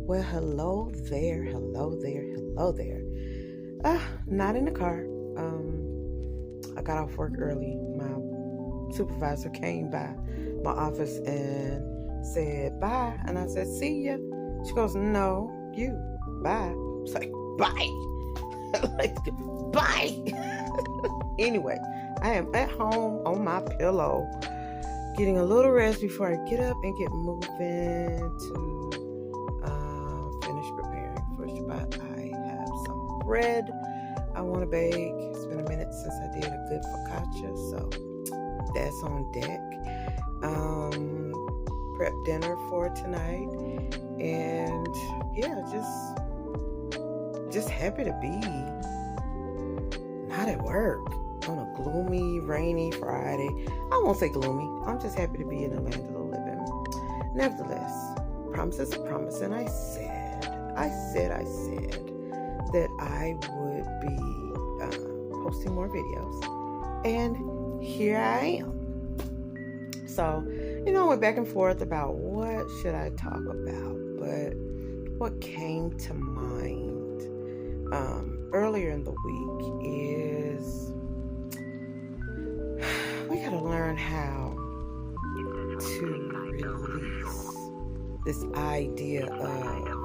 Well, hello there, hello there, hello there. Not in the car. I got off work early. My supervisor came by my office and said bye, and I said see ya. She goes, no, you bye. It's like bye, like bye. Anyway, I am at home on my pillow, getting a little rest before I get up and get moving to finish preparing for Shabbat. I have some bread I want to bake. It's been a minute since I did a good focaccia, so that's on deck. Prep dinner for tonight, and yeah, just happy to be not at work on a gloomy, rainy Friday. I won't say gloomy. I'm just happy to be in the land of the living. Nevertheless, promise is a promise, and I said that I would be posting more videos, and here I am. So, I went back and forth about what should I talk about, but what came to mind earlier in the week is we got to learn how to release this idea of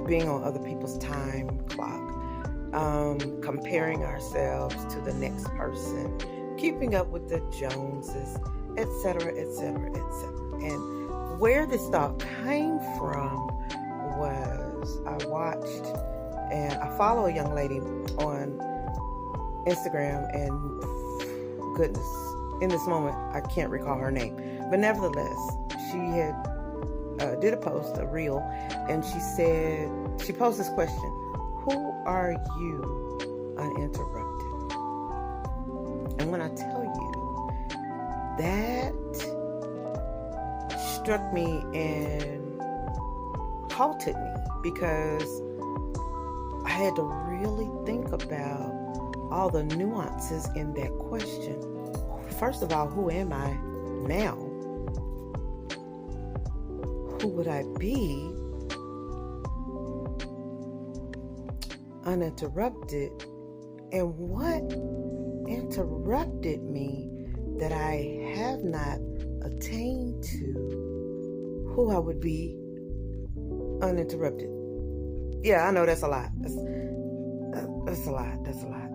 being on other people's time clock, comparing ourselves to the next person, keeping up with the Joneses, etc., etc., etc. And where this thought came from was I watched, and I follow a young lady on Instagram, and goodness, in this moment I can't recall her name, but nevertheless, she had did a post, a reel, and she posed this question: who are you uninterrupted? And when I tell you, that struck me and halted me, because I had to really think about all the nuances in that question. First of all, who am I now? Who would I be uninterrupted? And what interrupted me that I have not attained to who I would be uninterrupted? Yeah, I know that's a lot. That's a lot. That's a lot.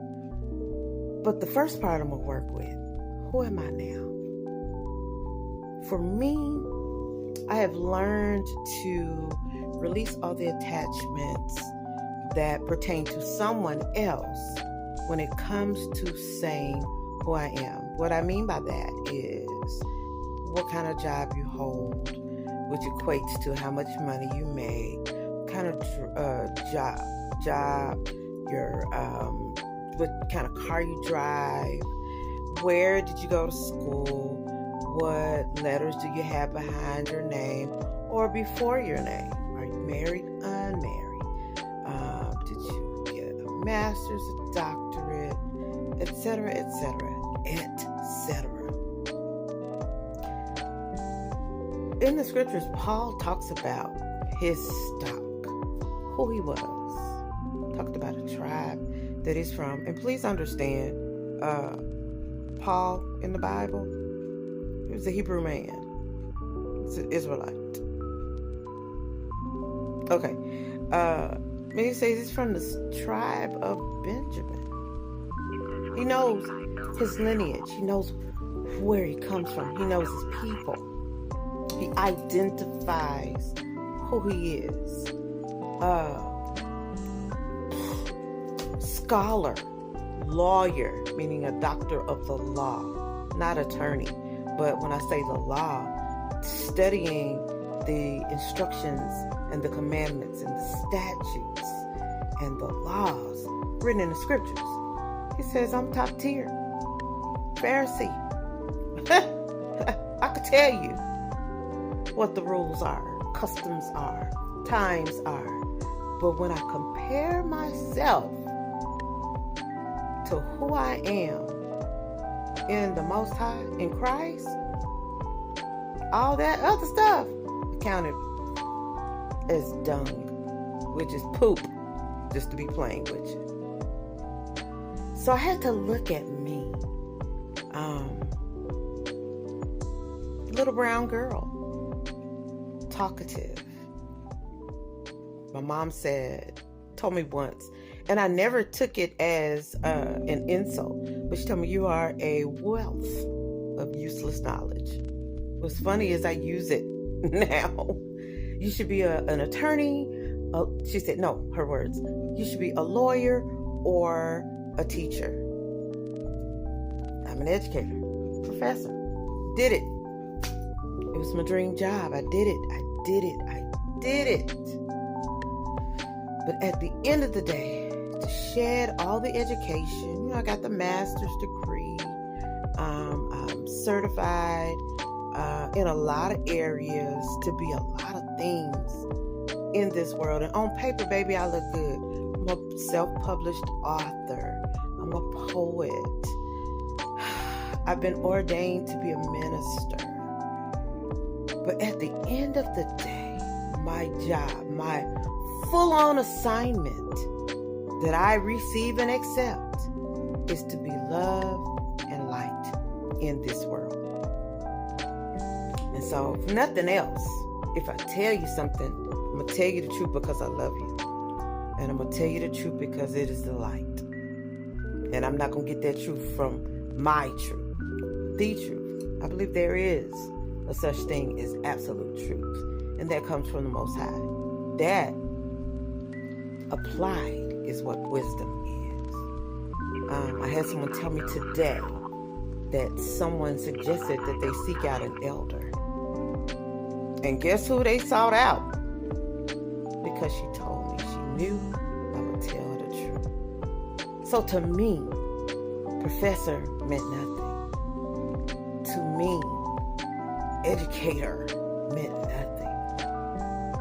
But the first part I'm going to work with, who am I now? For me, I have learned to release all the attachments that pertain to someone else when it comes to saying who I am. What I mean by that is what kind of job you hold, which equates to how much money you make, what kind of job, what kind of car you drive, where did you go to school, what letters do you have behind your name or before your name? Are you married, unmarried? Did you get a master's, a doctorate, etc., etc., etc.? In the scriptures, Paul talks about his stock, who he was. Talked about a tribe that he's from. And please understand, Paul in the Bible, he was a Hebrew man. He's an Israelite. Okay. He says he's from the tribe of Benjamin. He knows his lineage. He knows where he comes from. He knows his people. He identifies who he is. Scholar, lawyer, meaning a doctor of the law, not attorney. But when I say the law, studying the instructions and the commandments and the statutes and the laws written in the scriptures. He says, I'm top tier. Pharisee. I could tell you what the rules are, customs are, times are. But when I compare myself to who I am in the Most High, in Christ, all that other stuff accounted as dung, which is poop, just to be plain with you. So I had to look at me, little brown girl, talkative. My mom told me once, and I never took it as an insult, but she told me, you are a wealth of useless knowledge. What's funny is I use it now. You should be an attorney. She said, no, her words. You should be a lawyer or a teacher. I'm an educator, professor. Did it. It was my dream job. I did it. But at the end of the day, to shed all the education, I got the master's degree. I'm certified in a lot of areas to be a lot of things in this world. And on paper, baby, I look good. I'm a self-published author. I'm a poet. I've been ordained to be a minister. But at the end of the day, my job, my full-on assignment that I receive and accept is to be love and light in this world. And so, if nothing else, if I tell you something, I'm going to tell you the truth because I love you. And I'm going to tell you the truth because it is the light. And I'm not going to get that truth from my truth, the truth. I believe there is a such thing as absolute truth. And that comes from the Most High. That applied is what wisdom is. I had someone tell me today that someone suggested that they seek out an elder. And guess who they sought out? Because she told me she knew I would tell her the truth. So to me, professor meant nothing. To me, educator meant nothing.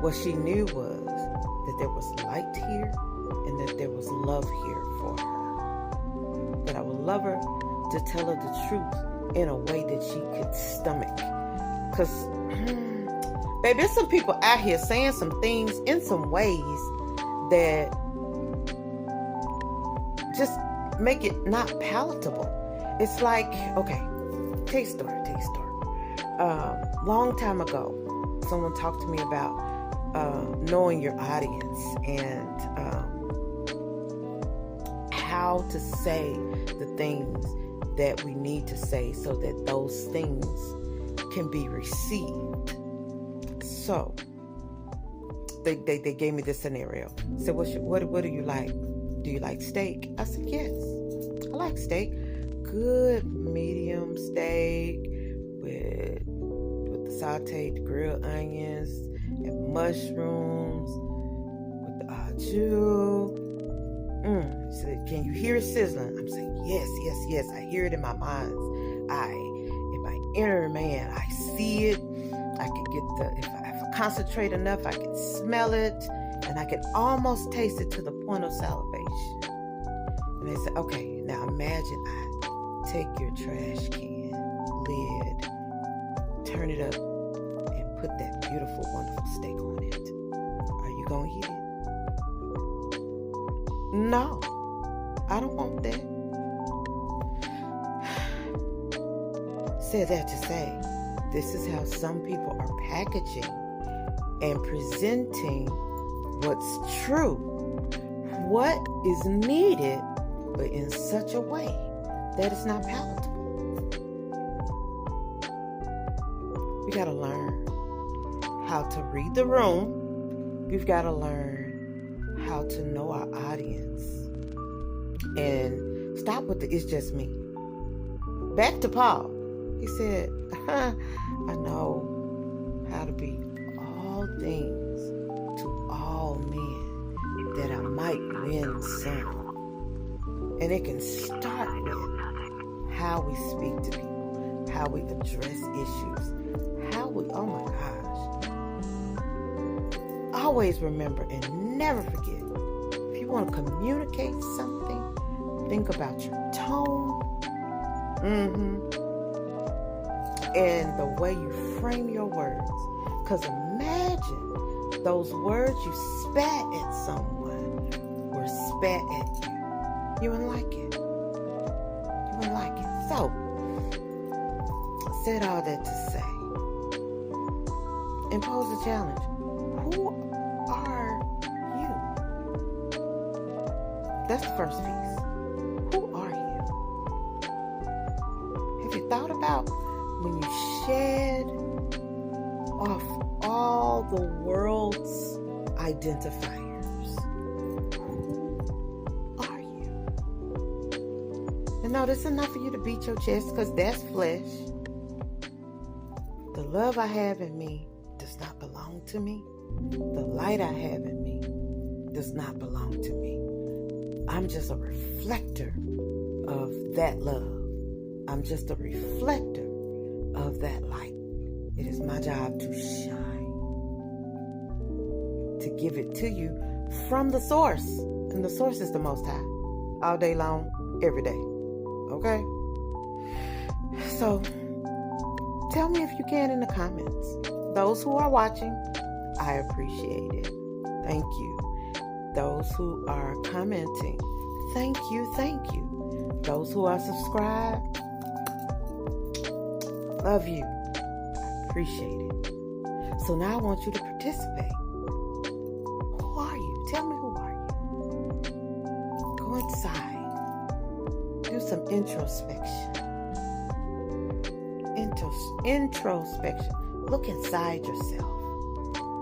What she knew was that there was light here and that there was love here for her. That I would love her to tell her the truth in a way that she could stomach. Because, baby, there's some people out here saying some things in some ways that just make it not palatable. It's like, okay, tell you a story. Long time ago, someone talked to me about knowing your audience and how to say the things that we need to say so that those things can be received. So they gave me this scenario. Said, what do you like? Do you like steak? I said, yes, I like steak. Good medium steak with the sauteed grilled onions and mushrooms with the au jus. She said, can you hear it sizzling? I'm saying, yes. I hear it in my mind's eye. In my inner man, I see it. I can get if I concentrate enough, I can smell it. And I can almost taste it to the point of salivation. And they said, okay, now imagine I take your trash can lid, turn it up, and put that beautiful, wonderful steak on it. Are you going to eat it? No, I don't want that. Said that to say, this is how some people are packaging and presenting what's true, what is needed, but in such a way that it's not palatable. We got to learn how to read the room. We've got to learn how to know our audience and stop with the it's just me. Back to Paul. He said, I know how to be all things to all men that I might win some. And it can start with how we speak to people, how we address issues, how we, oh my gosh. Always remember and never forget, if you want to communicate something, think about your tone, and the way you frame your words. Because imagine those words you spat at someone were spat at you. You wouldn't like it. You wouldn't like it. So, I said all that to say, impose a challenge. Who are you? That's the first piece. Who are you? Have you thought about when you shed off all the world's identifiers? Who are you? And no, this is not for you to beat your chest, because that's flesh. The love I have in me does not belong to me. The light I have in me does not belong to me. I'm just a reflector of that love. I'm just a reflector of that light. It is my job to shine, to give it to you from the source. And the source is the Most High. All day long, every day. Okay? So, tell me if you can in the comments. Those who are watching, I appreciate it. Thank you. Those who are commenting, thank you, thank you. Those who are subscribed, love you. Appreciate it. So now I want you to participate. Who are you? Tell me, who are you? Go inside. Do some introspection. Introspection. Look inside yourself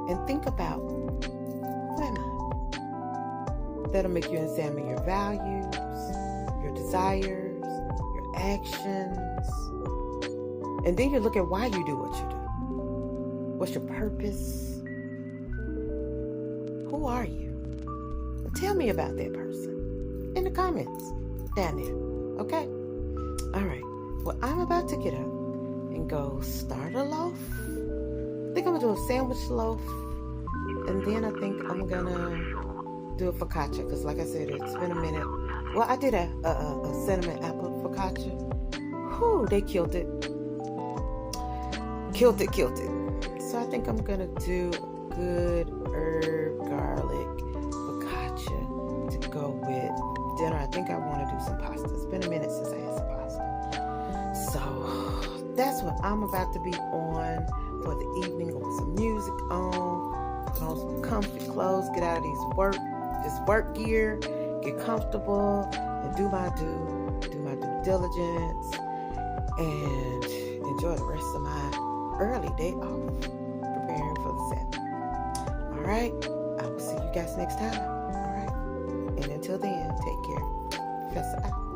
and think about, who am I? That'll make you examine your values, your desires, your actions. And then you look at why you do what you do. What's your purpose? Who are you? Tell me about that person in the comments down there. Okay? All right. Well, I'm about to get up and go start a loaf. I think I'm going to do a sandwich loaf. And then I think I'm going to do a focaccia. Because like I said, it's been a minute. Well, I did a cinnamon apple focaccia. Whew, they killed it. Killed it. So I think I'm gonna do a good herb garlic focaccia to go with dinner. I think I want to do some pasta. It's been a minute since I had some pasta. So that's what I'm about to be on for the evening. With some music on, put on some comfy clothes, get out of this work gear, get comfortable, and do my due diligence, and enjoy the rest of my early day off, preparing for the Sabbath. All right, I will see you guys next time. All right, and until then, take care. Professor out.